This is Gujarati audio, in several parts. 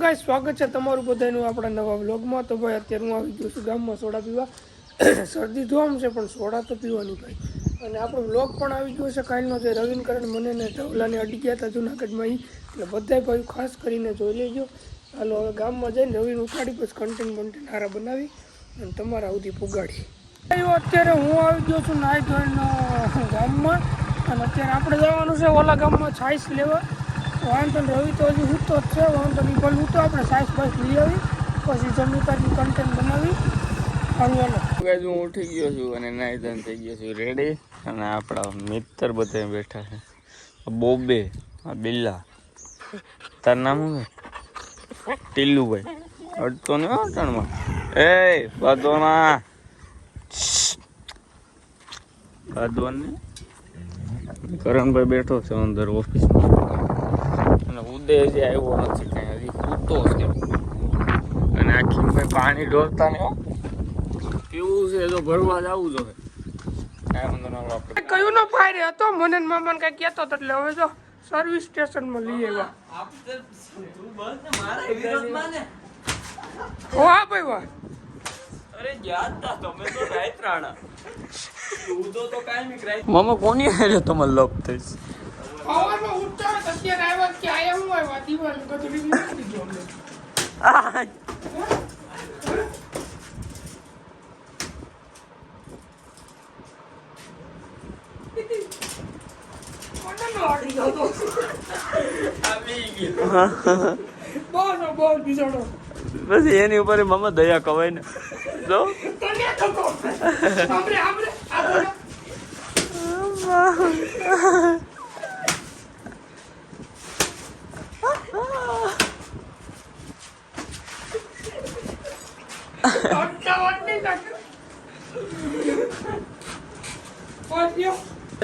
ગાઈસ સ્વાગત છે તમારું બધાનું આપણા નવા વ્લોગમાં। તો ભાઈ અત્યારે હું આવી ગયો છું ગામમાં સોડા પીવા। શરદી તો આમ છે પણ સોડા તો પીવાની ભાઈ। અને આપણો વ્લોગ પણ આવી ગયો છે કાલનો, જે રવિન કરણ મને ને ઢવલાને અડી ગયા હતા જૂનાગઢમાં એટલે બધાય ભાઈ ખાસ કરીને જોઈ લેજો। હાલો હવે ગામમાં જઈને રવિને ઉઠાડી પછી કન્ટેન્ટ હારા બનાવી અને તમારા સુધી પુગાડી। અત્યારે હું આવી ગયો છું નાઈ ધોઈને ગામમાં, અને અત્યારે આપણે જવાનું છે ઓલા ગામમાં છાઈસ લેવા। વાંધો રવિ તો હજી હું તો જ છે, વાંધો નહીં ભલે હું તો આપણે સાઈઝ બાઈસ લઈ આવી પછી જમી કાઢી કન્ટેન્ટ બનાવી હાલવાનો। હું ઉઠી ગયો છું અને નાઈ ધોઈને થઈ ગયો છું રેડી, અને આપણા મિત્ર બધા બેઠા છે। બોબે, બિલ્લા, તાર નામ શું છે? ટીલુભાઈ અડતો ને અટણમાં એ બાદોના બાદવાને કરણભાઈ બેઠો છે અંદર ઓફિસમાં, અને ઉદય હજી આવ્યો નથી કાંઈ, હજી સૂતો છે। અને આખી ભાઈ પાણી ઢોળતા ને પીવું છે તો ભરવા જ આવું જોઈએ। કયું નો ફાયર હતો મને મામાને કઈ કહેતો હતો એટલે હવે જો સર્વિસ સ્ટેશનમાં લઈ આવ્યા। વાહ ભાઈ વાહ, અરે યાદ તા તમે તો રાત રાણા ઉદો તો કાઈ મી રાત મામા કોની હારે તમાર લપ થઈસ પાવરમાં ઉઠતા અત્યારે આવ્યા કે આયા હું આવ્યા દિવાલ બધું લીધી દીધું અમને। બસ એની ઉપર મામા દયા કવાય ને જો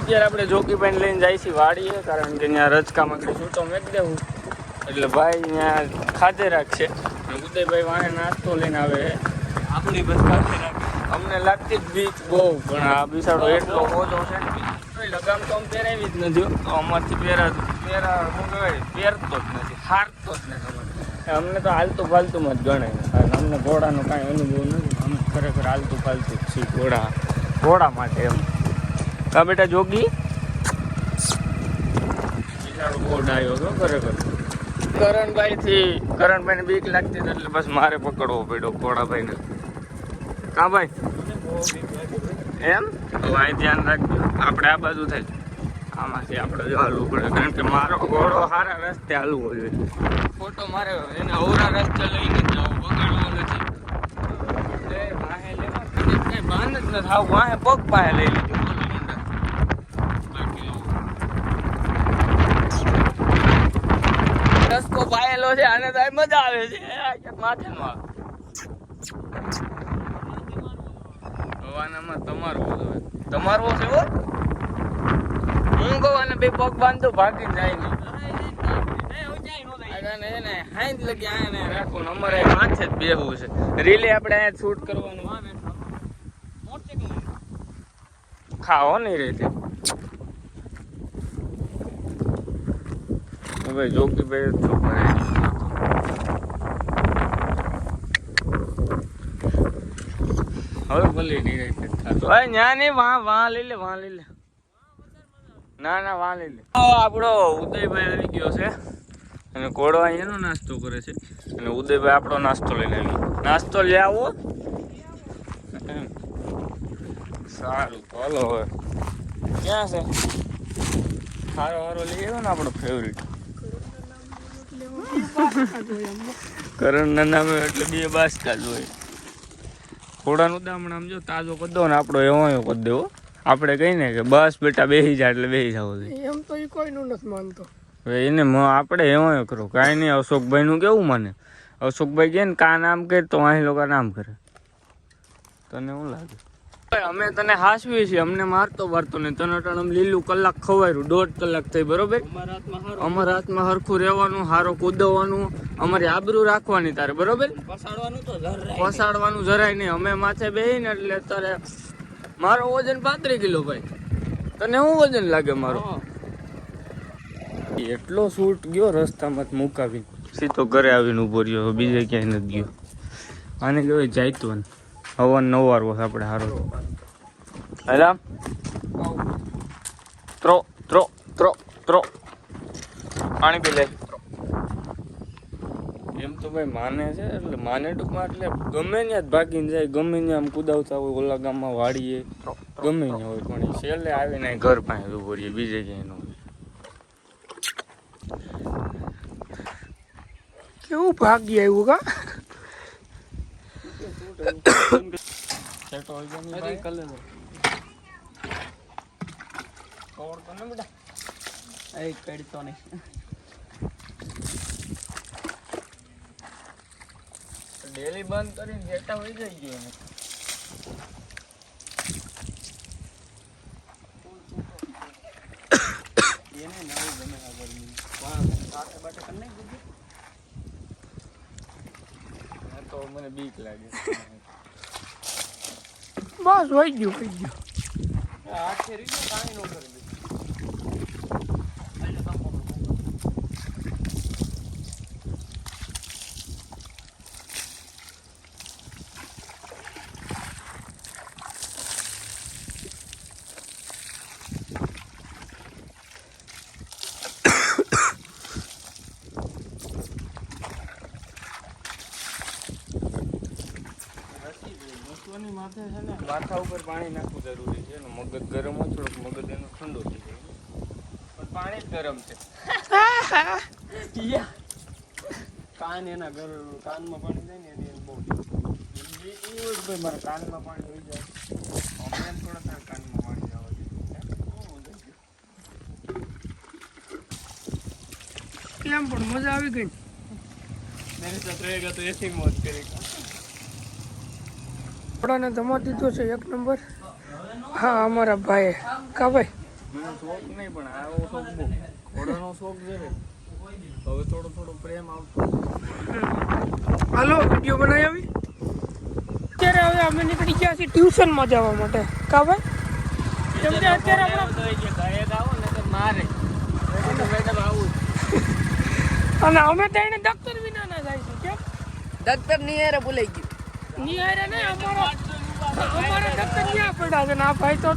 અત્યારે આપણે જોકી પેન લઈને જાય છીએ વાડીએ, કારણ કે ત્યાં રચકામાં છૂટો મેક દેવું એટલે ભાઈ ત્યાં ખાધે રાખશે। ઉદયભાઈ વાહે નાસ્તો લઈને આવે આપણી બસ ખાધે રાખે। અમને લાગતી જ બીક બહુ, પણ આ બિસાડો એટલો ઓછો છે ને લગામ તો આમ પહેરાવી જ નથી, અમારથી પહેરતો જ નથી, હારતો જ નથી। અમને તો હાલતું ફાલતુંમાં જ ગણાય, અને અમને ઘોડાનો કાંઈ અનુભવ નથી, અમે ખરેખર હાલતું ફાલતું જ છીએ ઘોડા માટે એમ। કા બેટા જોગી બિચારો બહુ ડાયો હતો ખરેખર। કરણભાઈને બીક લાગતી હતી એટલે બસ મારે પકડવો પડ્યો ઘોડાભાઈને। કા ભાઈ એમ હવે અહીં ધ્યાન રાખજો, આપણે આ બાજુ થાય આમાંથી આપણે જો હાલવું પડે, કારણ કે મારો ઘોડો સારા રસ્તે હાલવો જોઈએ। ફોટો મારે એને અવરા રસ્તે લઈને જવો, બગાડવો નથી। વાહે લેવા કઈ ભાન જ નથી, આવું વાહે પગ પાસે લઈ લીધું। રસ્કો પાયેલો છે, આને તો મજા આવે છે, માથે નો આવે। હવાનામાં તમારો છે હો, હું કહું અને બે પગ બાંધો ભાગી જાય ને હાઈજ લગી આને રાખવું, અમારે માથે જ બેહવું છે। રીલે આપણે અહીંયા શૂટ કરવાનું ખાઓ નહીં રહેતી ભાઈ જોકી ભાઈ છોકરા હવે ભલે નહીં રહી ન્યા નહીં વાં લઈ લે ના વાં લઈ લે। આપણો ઉદયભાઈ આવી ગયો છે અને ઘોડો અહીંયાનો નાસ્તો કરે છે, અને ઉદયભાઈ આપણો નાસ્તો લઈને આવી। નાસ્તો લઈ આવો સારું ચાલો હવે ક્યાં છે હારો લઈ આવ્યો ને આપણો ફેવરિટ કરણના નામે એટલે બે બાસકા જ હોય। ઘોડાનું દામણ આમ જો તાજો કરી દો ને આપણો એવો કરી દેવો, આપણે કહીને કે બસ બેટા બેસી જાય એટલે બેસી જવું જોઈએ, એમ તો એ કોઈનું નથી માનતો। હવે એને આપણે એવો કરો કાંઈ નહીં। અશોકભાઈનું કેવું માને, અશોકભાઈ કહે ને કા નામ કહે તો અહીં લોકો નામ કરે, તને શું લાગે? અમે તને હાસવી છીએ, અમને મારતો નહીં, તને અટાણે લીલું કલાક ખવાયું, 1.5 કલાક થઈ બરોબર। અમારા હાથમાં હરખું રહેવાનું, હારો કૂદવાનું, અમારી આબરૂ રાખવાની તારે બરોબર, પસાડવાનું જરાય નહીં। અમે માથે બેહીને એટલે તારે મારો વજન 35 કિલો ભાઈ, તને શું વજન લાગે મારો? એટલો શૂટ ગયો રસ્તામાં મુકાવી, સીધો ઘરે આવીને ઊભો રહ્યો, બીજે ક્યાંય નથી ગયો. આને કહેવાય જાયતું હવન નવારવો આપણે સારો. હેલા ત્રો ત્રો ત્રો ત્રો પાણી પી લે. એમ તો ભાઈ માને છે, એટલે માને ટૂંકમાં એટલે ગમે ત્યાં જ ભાગીને જાય, ગમે ત્યાં આમ કુદાવતા હોય, ઓલા ગામમાં વાડીએ ગમે ત્યાં હોય, પણ એ છેલ્લે આવીને ઘર પાસે ઊભો રહીએ, બીજે ક્યાંય ન હોય. કેવું ભાગ્ય આવ્યું કા. ડેલી બંધ કરીને જેટા હોય જાય ગયો એને. તો મને બીક લાગે. બસ વહી ગયું હાથે રીજો પાણી નો કરી દે. માથે છે ને માથા ઉપર પાણી નાખવું જરૂરી છે. મગજ ગરમ હોય થોડુંક, મગજ એનો ઠંડો થઈ જાય, પણ પાણી જ ગરમ છે. કાન એના કાનમાં પાણી જાય ને એને બહુ ભાઈ મારા કાનમાં પાણી થઈ જાય. અમે થોડા તારા કાનમાં પાણી જવા કેમ પણ મજા આવી ગઈ. મેરે સાથ રહેગા તો એસી મોજ કરેગા. ઘોડાને જમા દીધો છે 1 નંબર. હા અમારા ભાઈ કા ભાઈ મને શોખ નહીં, પણ આવો શોખ બહુ. ઘોડાનો શોખ છે હવે થોડો થોડો પ્રેમ આવતો. હાલો વિડીયો બનાવી આવી. અત્યારે હવે અમે નીકળી ગયા છીએ ટ્યુશનમાં જવા માટે કા ભાઈ. કેમ કે અત્યારે આપણે મારે મેડમ આવું. અને અમે તો એને દફતર વિના ના જાય છે. કેમ દફતર નિયારે ભૂલાઈ ગયું. નિહારે ને અમારા દફતર ક્યાં પડ્યા છે ને આ ભાઈ તો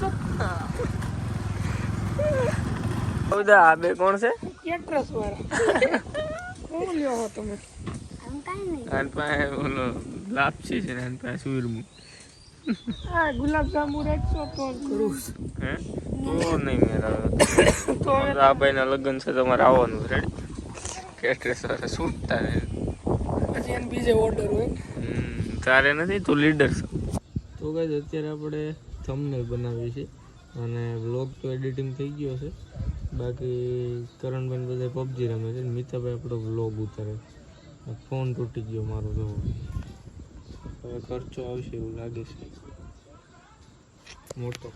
આ બે કોણ છે? એટ્રેસ વાળા. શું લ્યો હો તમે? આન પાસે ઓલો લાપસી છે ને આન પાસે સુરમું. હા ગુલાબ જાંબુ રાખશો તો કરું. હે તો નહીં મેરા. તો હવે આ ભાઈના લગ્ન છે, તમારે આવવાનું રેડી. કેટરેસ વાળા છૂટતા ને પછી એને બીજે ઓર્ડર હોય. તારે નથી, તું લીડર છો. તો ગાઈસ અત્યારે આપણે થંબનેલ બનાવીએ છીએ અને વ્લોગ તો એડિટિંગ થઈ ગયો છે. બાકી કરણભાઈ બધા પબજી રમે છે, મિતાભાઈ આપણો વ્લોગ ઉતારે. ફોન તૂટી ગયો મારો, જો હવે ખર્ચો આવશે એવું લાગે છે, મોટો.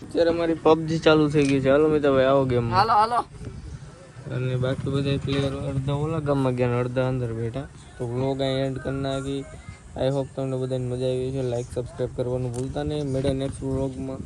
અત્યારે અમારી પબજી ચાલુ થઈ ગઈ છે. હાલો મિતાભાઈ આવો ગેમ. હાલો હાલો. અને બાકી બધા પ્લેયર અડધા ઓલા ગામમાં ગયા ને અડધા અંદર બેઠા. તો વ્લોગ અહીં એન્ડ કરી નાખી. આઈ હોપ તમને બધાને મજા આવી છે. લાઈક સબસ્ક્રાઈબ કરવાનું ભૂલતા નહીં. મળે નેક્સ્ટ વ્લોગમાં.